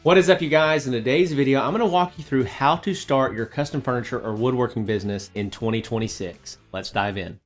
What is up, you guys? In today's video, I'm going to walk you through how to start your custom furniture or woodworking business in 2026. Let's dive in.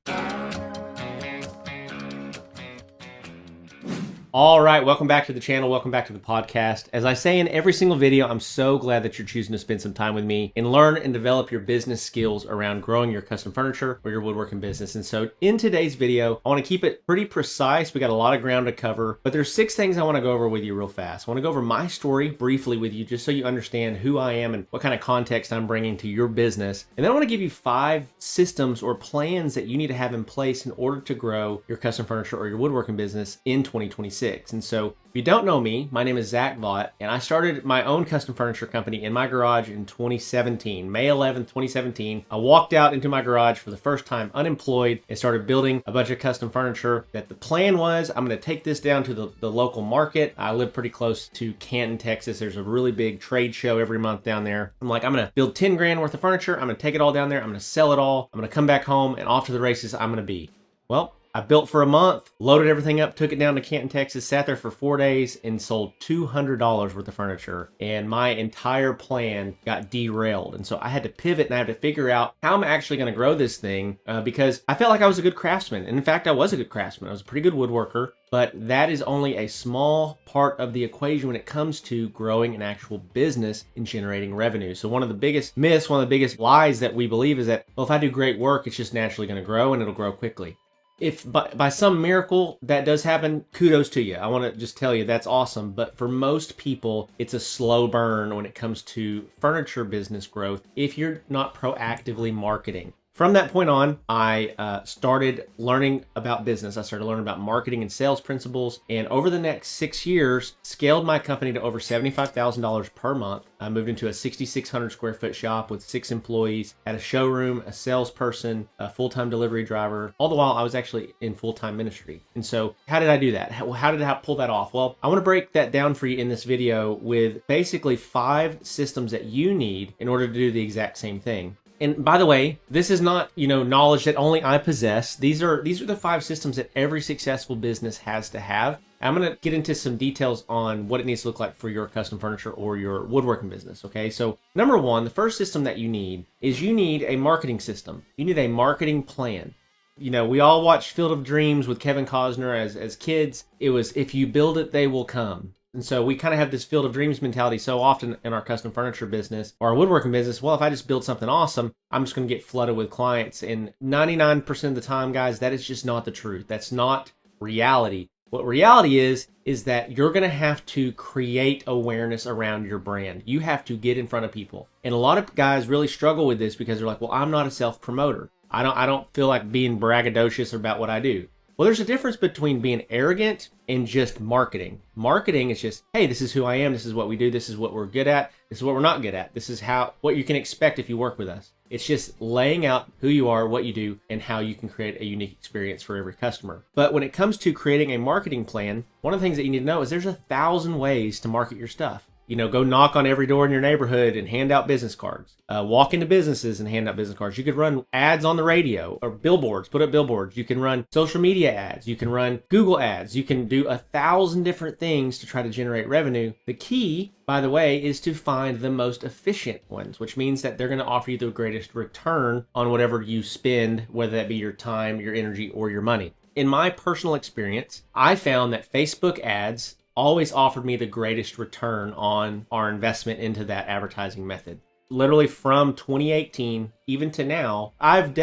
All right, welcome back to the channel. Welcome back to the podcast. As I say in every single video, I'm so glad that you're choosing to spend some time with me and learn and develop your business skills around growing your custom furniture or your woodworking business. And so in today's video, I want to keep it pretty precise. We got a lot of ground to cover, but there's 6 things I want to go over with you real fast. I want to go over my story briefly with you just so you understand who I am and what kind of context I'm bringing to your business. And then I want to give you 5 systems or plans that you need to have in place in order to grow your custom furniture or your woodworking business in 2026. And so if you don't know me, my name is Vaught, and I started my own custom furniture company in my garage in 2017, May 11th, 2017. I walked out into my garage for the first time unemployed and started building a bunch of custom furniture. That the plan was I'm going to take this down to the local market. I live pretty close to Canton, Texas. There's a really big trade show every month down there. I'm like, I'm going to build 10 grand worth of furniture. I'm going to take it all down there. I'm going to sell it all. I'm going to come back home, and off to the races I'm going to be. Well, I built for a month, loaded everything up, took it down to Canton, Texas, sat there for 4 days and sold $200 worth of furniture. And my entire plan got derailed. And so I had to pivot and I had to figure out how I'm actually going to grow this thing because I felt like I was a good craftsman. And in fact, I was a good craftsman. I was a pretty good woodworker, but that is only a small part of the equation when it comes to growing an actual business and generating revenue. So one of the biggest myths, one of the biggest lies that we believe is that, well, if I do great work, it's just naturally going to grow and it'll grow quickly. If by some miracle that does happen, kudos to you. I want to just tell you that's awesome. But for most people, it's a slow burn when it comes to furniture business growth if you're not proactively marketing. From that point on, I started learning about business. I started learning about marketing and sales principles. And over the next 6 years, scaled my company to over $75,000 per month. I moved into a 6,600 square foot shop with 6 employees, had a showroom, a salesperson, a full-time delivery driver. All the while, I was actually in full-time ministry. And so how did I do that? How did I pull that off? Well, I want to break that down for you in this video with basically 5 systems that you need in order to do the exact same thing. And by the way, this is not, knowledge that only I possess. These are the 5 systems that every successful business has to have. I'm going to get into some details on what it needs to look like for your custom furniture or your woodworking business, okay? So number 1, the first system that you need is you need a marketing system. You need a marketing plan. We all watched Field of Dreams with Kevin Costner as kids. It was, if you build it, they will come. And so we kind of have this Field of Dreams mentality so often in our custom furniture business or our woodworking business. Well, if I just build something awesome, I'm just going to get flooded with clients. And 99% of the time, guys, that is just not the truth. That's not reality. What reality is that you're going to have to create awareness around your brand. You have to get in front of people. And a lot of guys really struggle with this because they're like, well, I'm not a self-promoter. I don't feel like being braggadocious about what I do. Well, there's a difference between being arrogant and just marketing. Marketing is just, hey, this is who I am. This is what we do. This is what we're good at. This is what we're not good at. This is what you can expect if you work with us. It's just laying out who you are, what you do, and how you can create a unique experience for every customer. But when it comes to creating a marketing plan, one of the things that you need to know is there's 1,000 ways to market your stuff. Go knock on every door in your neighborhood and hand out business cards. Walk into businesses and hand out business cards. You could run ads on the radio or billboards, put up billboards. You can run social media ads. You can run Google ads. You can do 1,000 different things to try to generate revenue. The key, by the way, is to find the most efficient ones, which means that they're going to offer you the greatest return on whatever you spend, whether that be your time, your energy, or your money. In my personal experience, I found that Facebook ads always offered me the greatest return on our investment into that advertising method. Literally from 2018 even to now, I've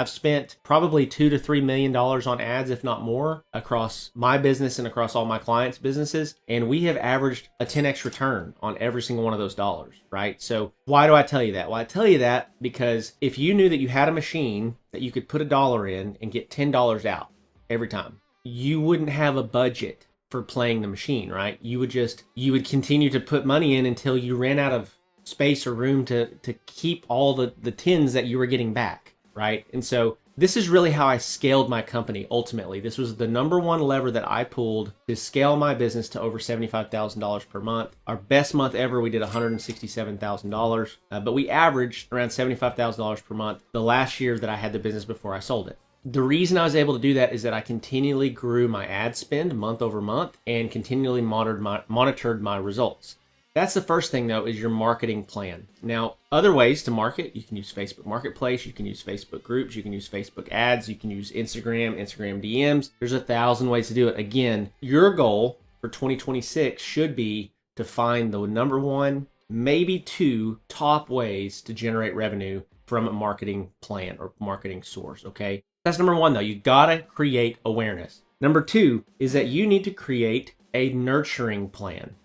spent probably $2 to $3 million on ads, if not more, across my business and across all my clients' businesses. And we have averaged a 10x return on every single one of those dollars, right? So why do I tell you that? Well, I tell you that because if you knew that you had a machine that you could put $1 in and get $10 out every time, you wouldn't have a budget for playing the machine, right? You would continue to put money in until you ran out of space or room to keep all the tins that you were getting back, right? And so this is really how I scaled my company ultimately. This was the number 1 lever that I pulled to scale my business to over $75,000 per month. Our best month ever, we did $167,000, but we averaged around $75,000 per month the last year that I had the business before I sold it. The reason I was able to do that is that I continually grew my ad spend month over month and continually monitored my results. That's the first thing though, is your marketing plan. Now, other ways to market, you can use Facebook Marketplace, you can use Facebook groups, you can use Facebook ads, you can use Instagram DMs. There's 1,000 ways to do it. Again, your goal for 2026 should be to find the number one, maybe two top ways to generate revenue from a marketing plan or marketing source, okay? That's number one though. You gotta create awareness. Number two is that you need to create a nurturing plan.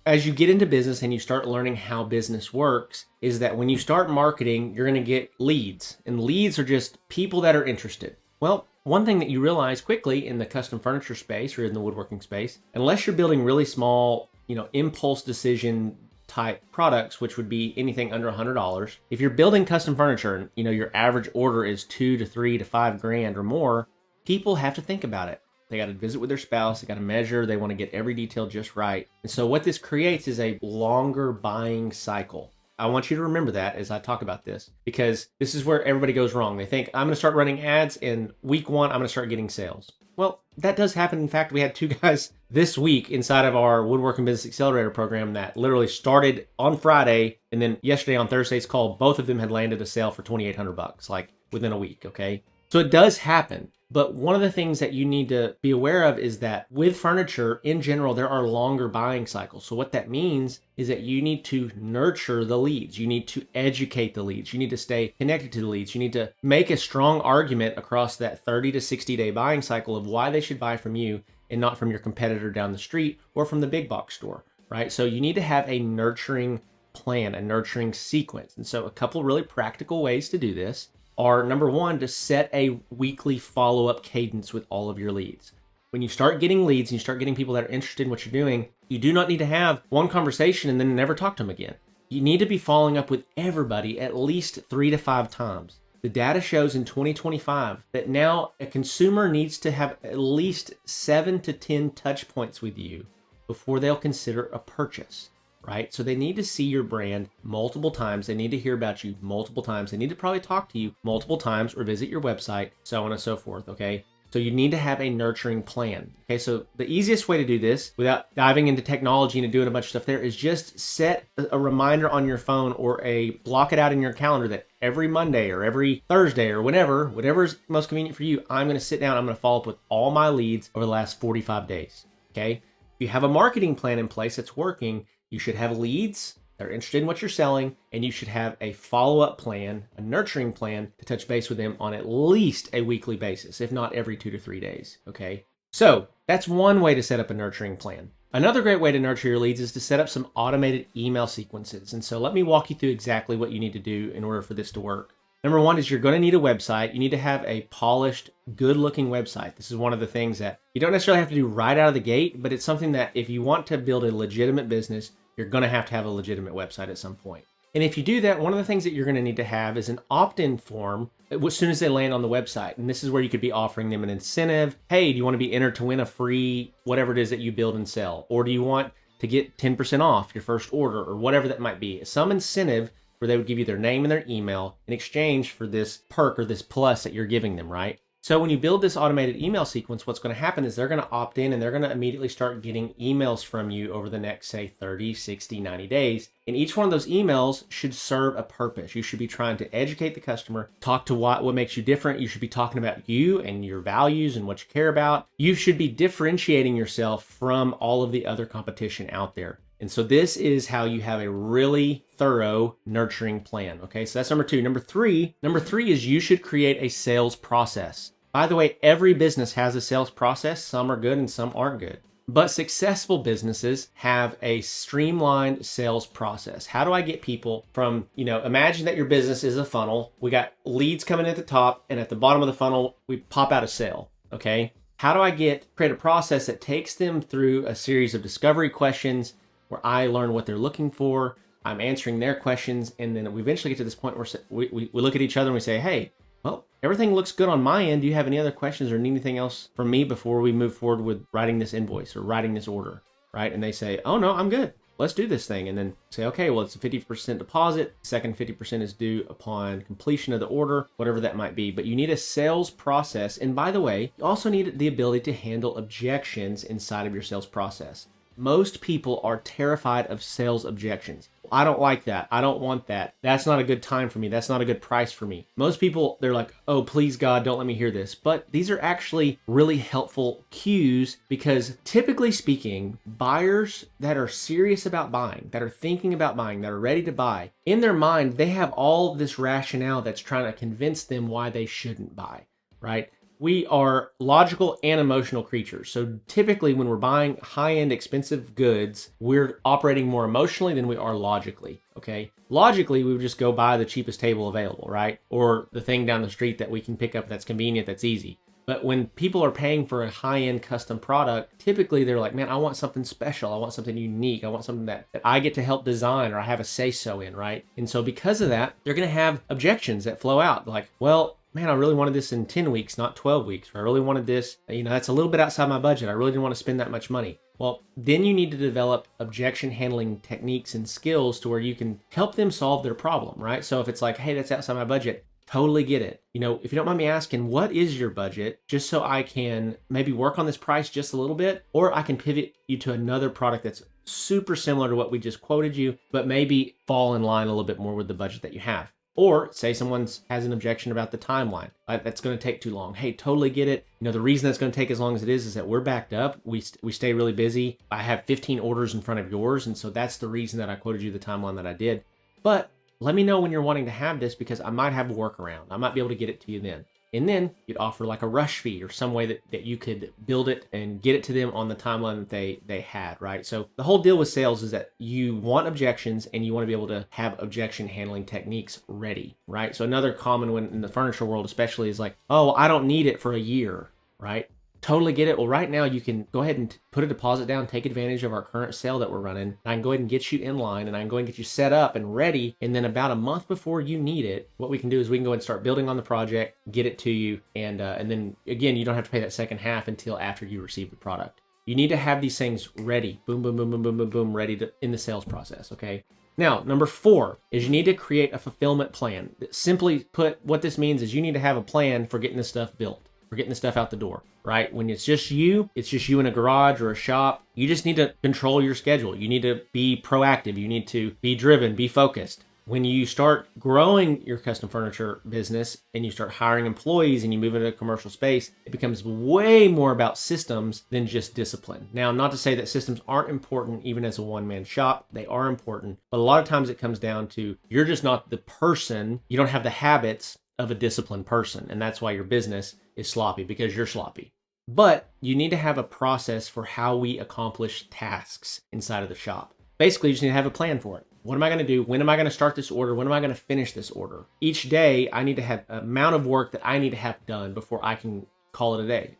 As you get into business and you start learning how business works, is that when you start marketing, you're going to get leads, and leads are just people that are interested. Well, one thing that you realize quickly in the custom furniture space or in the woodworking space, unless you're building really small, impulse decision type products, which would be anything under $100, if you're building custom furniture and your average order is $2 to $3 to $5 or more, people have to think about it. They got to visit with their spouse. They got to measure. They want to get every detail just right. And so what this creates is a longer buying cycle. I want you to remember that as I talk about this, because this is where everybody goes wrong. They think, I'm going to start running ads in week one. I'm going to start getting sales. Well, that does happen. In fact, we had 2 guys this week inside of our Woodworking Business Accelerator program that literally started on Friday. And then yesterday on Thursday's call, both of them had landed a sale for $2,800, like within a week. Okay. So it does happen. But one of the things that you need to be aware of is that with furniture in general, there are longer buying cycles. So what that means is that you need to nurture the leads. You need to educate the leads. You need to stay connected to the leads. You need to make a strong argument across that 30 to 60 day buying cycle of why they should buy from you and not from your competitor down the street or from the big box store, right? So you need to have a nurturing plan, a nurturing sequence. And so a couple really practical ways to do this are, number one, to set a weekly follow-up cadence with all of your leads. When you start getting leads and you start getting people that are interested in what you're doing, you do not need to have one conversation and then never talk to them again. You need to be following up with everybody at least 3 to 5 times. The data shows in 2025 that now a consumer needs to have at least 7 to 10 touch points with you before they'll consider a purchase. Right? So they need to see your brand multiple times. They need to hear about you multiple times. They need to probably talk to you multiple times or visit your website, so on and so forth. Okay. So you need to have a nurturing plan. Okay. So the easiest way to do this without diving into technology and doing a bunch of stuff there is just set a reminder on your phone or block it out in your calendar that every Monday or every Thursday or whatever's most convenient for you, I'm going to sit down. I'm going to follow up with all my leads over the last 45 days. Okay. If you have a marketing plan in place that's working, you should have leads that are interested in what you're selling, and you should have a follow-up plan, a nurturing plan to touch base with them on at least a weekly basis, if not every 2 to 3 days, okay? So that's one way to set up a nurturing plan. Another great way to nurture your leads is to set up some automated email sequences. And so let me walk you through exactly what you need to do in order for this to work. Number one is you're going to need a website. You need to have a polished, good-looking website. This is one of the things that you don't necessarily have to do right out of the gate, but it's something that if you want to build a legitimate business, you're going to have a legitimate website at some point. And if you do that, one of the things that you're going to need to have is an opt-in form as soon as they land on the website. And this is where you could be offering them an incentive. Hey, do you want to be entered to win a free whatever it is that you build and sell? Or do you want to get 10% off your first order or whatever that might be? Some incentive where they would give you their name and their email in exchange for this perk or this plus that you're giving them, right? So when you build this automated email sequence, what's going to happen is they're going to opt in and they're going to immediately start getting emails from you over the next, say, 30, 60, 90 days. And each one of those emails should serve a purpose. You should be trying to educate the customer, talk to what makes you different. You should be talking about you and your values and what you care about. You should be differentiating yourself from all of the other competition out there. And so this is how you have a really thorough nurturing plan. Okay, so that's number two. Number three is you should create a sales process. By the way, every business has a sales process. Some are good and some aren't good. But successful businesses have a streamlined sales process. How do I get people from, imagine that your business is a funnel. We got leads coming at the top, and at the bottom of the funnel, we pop out a sale. Okay, how do I create a process that takes them through a series of discovery questions where I learn what they're looking for, I'm answering their questions, and then we eventually get to this point where we look at each other and we say, hey, well, everything looks good on my end. Do you have any other questions or need anything else from me before we move forward with writing this invoice or writing this order, right? And they say, oh no, I'm good. Let's do this thing. And then say, okay, well, it's a 50% deposit. Second 50% is due upon completion of the order, whatever that might be. But you need a sales process. And by the way, you also need the ability to handle objections inside of your sales process. Most people are terrified of sales objections. I don't like that. I don't want that. That's not a good time for me. That's not a good price for me. Most people, they're like, oh, please God, don't let me hear this. But these are actually really helpful cues because typically speaking, buyers that are serious about buying, that are thinking about buying, that are ready to buy, in their mind, they have all this rationale that's trying to convince them why they shouldn't buy, right? We are logical and emotional creatures. So typically when we're buying high-end expensive goods, we're operating more emotionally than we are logically, okay? Logically, we would just go buy the cheapest table available, right? Or the thing down the street that we can pick up that's convenient, that's easy. But when people are paying for a high-end custom product, typically they're like, man, I want something special. I want something unique. I want something that I get to help design or I have a say-so in, right? And so because of that, they're going to have objections that flow out like, well, man, I really wanted this in 10 weeks, not 12 weeks. Or I really wanted this, that's a little bit outside my budget. I really didn't want to spend that much money. Well, then you need to develop objection handling techniques and skills to where you can help them solve their problem, right? So if it's like, hey, that's outside my budget, totally get it. If you don't mind me asking, what is your budget? Just so I can maybe work on this price just a little bit, or I can pivot you to another product that's super similar to what we just quoted you, but maybe fall in line a little bit more with the budget that you have. Or say someone has an objection about the timeline. That's going to take too long. Hey, totally get it. The reason that's going to take as long as it is that we're backed up. We stay really busy. I have 15 orders in front of yours. And so that's the reason that I quoted you the timeline that I did. But let me know when you're wanting to have this because I might have a workaround. I might be able to get it to you then. And then you'd offer like a rush fee or some way that you could build it and get it to them on the timeline that they had, right? So the whole deal with sales is that you want objections and you want to be able to have objection handling techniques ready, right? So another common one in the furniture world especially is like, oh, I don't need it for a year, right? Totally get it. Well, right now you can go ahead and put a deposit down, take advantage of our current sale that we're running. I can go ahead and get you in line and I can go ahead and get you set up and ready. And then about a month before you need it, what we can do is we can go ahead and start building on the project, get it to you. And then again, you don't have to pay that second half until after you receive the product. You need to have these things ready, boom, boom, boom, boom, boom, boom, boom, ready in the sales process, okay? Now, number 4 is you need to create a fulfillment plan. Simply put, what this means is you need to have a plan for getting this stuff built. For getting the stuff out the door, right? When it's just you in a garage or a shop, you just need to control your schedule. You need to be proactive. You need to be driven, be focused. When you start growing your custom furniture business and you start hiring employees and you move into a commercial space, it becomes way more about systems than just discipline. Now, not to say that systems aren't important even as a one-man shop. They are important. But a lot of times it comes down to you're just not the person. You don't have the habits of a disciplined person. And that's why your business is sloppy because you're sloppy. But you need to have a process for how we accomplish tasks inside of the shop. Basically, you just need to have a plan for it. What am I going to do? When am I going to start this order? When am I going to finish this order? Each day, I need to have an amount of work that I need to have done before I can call it a day.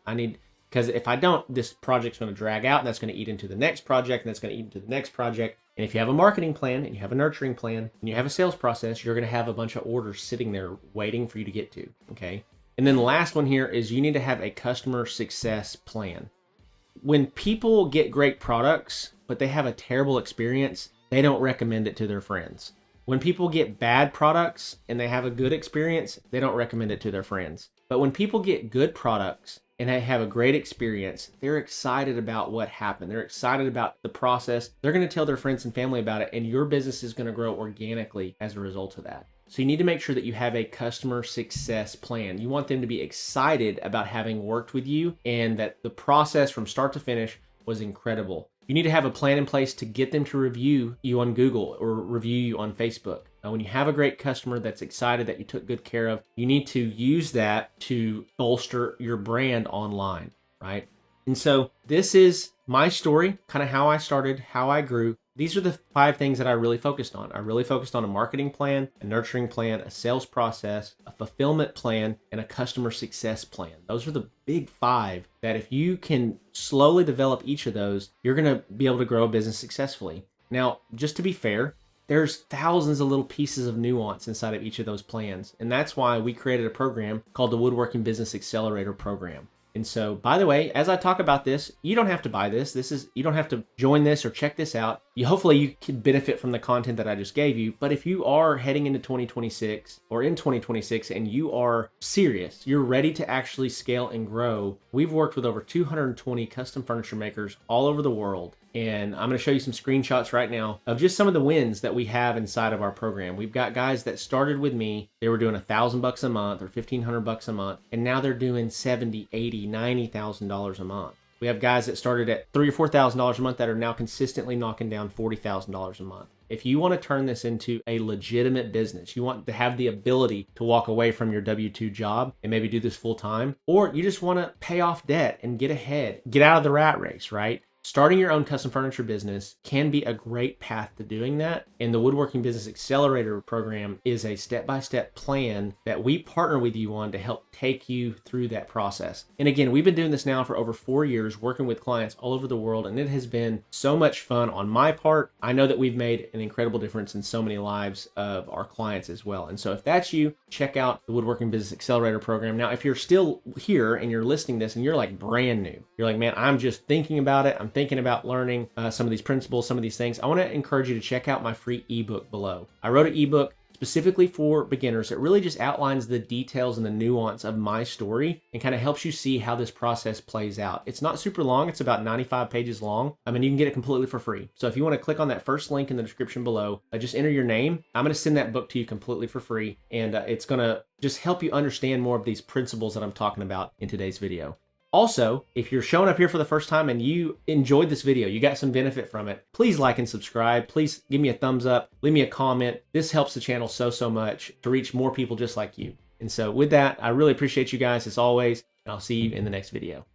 Because if I don't, this project's going to drag out and that's going to eat into the next project and that's going to eat into the next project. And if you have a marketing plan and you have a nurturing plan and you have a sales process, you're going to have a bunch of orders sitting there waiting for you to get to, okay? And then the last one here is you need to have a customer success plan. When people get great products, but they have a terrible experience, they don't recommend it to their friends. When people get bad products and they have a good experience, they don't recommend it to their friends. But when people get good products and they have a great experience, they're excited about what happened. They're excited about the process. They're going to tell their friends and family about it, and your business is going to grow organically as a result of that. So you need to make sure that you have a customer success plan. You want them to be excited about having worked with you and that the process from start to finish was incredible. You need to have a plan in place to get them to review you on Google or review you on Facebook. Now, when you have a great customer that's excited that you took good care of, you need to use that to bolster your brand online, right? And so this is my story, kind of how I started, how I grew. These are the 5 things that I really focused on. I really focused on a marketing plan, a nurturing plan, a sales process, a fulfillment plan, and a customer success plan. Those are the big 5 that if you can slowly develop each of those, you're going to be able to grow a business successfully. Now, just to be fair, there's thousands of little pieces of nuance inside of each of those plans. And that's why we created a program called the Woodworking Business Accelerator program. And so, by the way, as I talk about this, you don't have to buy this. You don't have to join this or check this out. Hopefully you can benefit from the content that I just gave you. But if you are heading into 2026 or in 2026 and you are serious, you're ready to actually scale and grow, we've worked with over 220 custom furniture makers all over the world. And I'm going to show you some screenshots right now of just some of the wins that we have inside of our program. We've got guys that started with me. They were doing $1,000 a month or $1,500 a month, and now they're doing $70,000, $80,000, $90,000 a month. We have guys that started at $3,000 or $4,000 a month that are now consistently knocking down $40,000 a month. If you want to turn this into a legitimate business, you want to have the ability to walk away from your W-2 job and maybe do this full time, or you just want to pay off debt and get ahead, get out of the rat race, right? Starting your own custom furniture business can be a great path to doing that. And the Woodworking Business Accelerator program is a step-by-step plan that we partner with you on to help take you through that process. And again, we've been doing this now for over 4 years, working with clients all over the world, and it has been so much fun on my part. I know that we've made an incredible difference in so many lives of our clients as well. And so if that's you, check out the Woodworking Business Accelerator program. Now, if you're still here and you're listening to this and you're like brand new, you're like, man, I'm just thinking about it. I'm thinking about learning some of these principles, some of these things. I want to encourage you to check out my free ebook below. I wrote an ebook specifically for beginners. It really just outlines the details and the nuance of my story and kind of helps you see how this process plays out. It's not super long. It's about 95 pages long. I mean, you can get it completely for free. So if you want to click on that first link in the description below, just enter your name. I'm going to send that book to you completely for free. And it's going to just help you understand more of these principles that I'm talking about in today's video. Also, if you're showing up here for the first time and you enjoyed this video, you got some benefit from it, please like and subscribe. Please give me a thumbs up, leave me a comment. This helps the channel so much to reach more people just like you. And so with that, I really appreciate you guys as always, and I'll see you in the next video.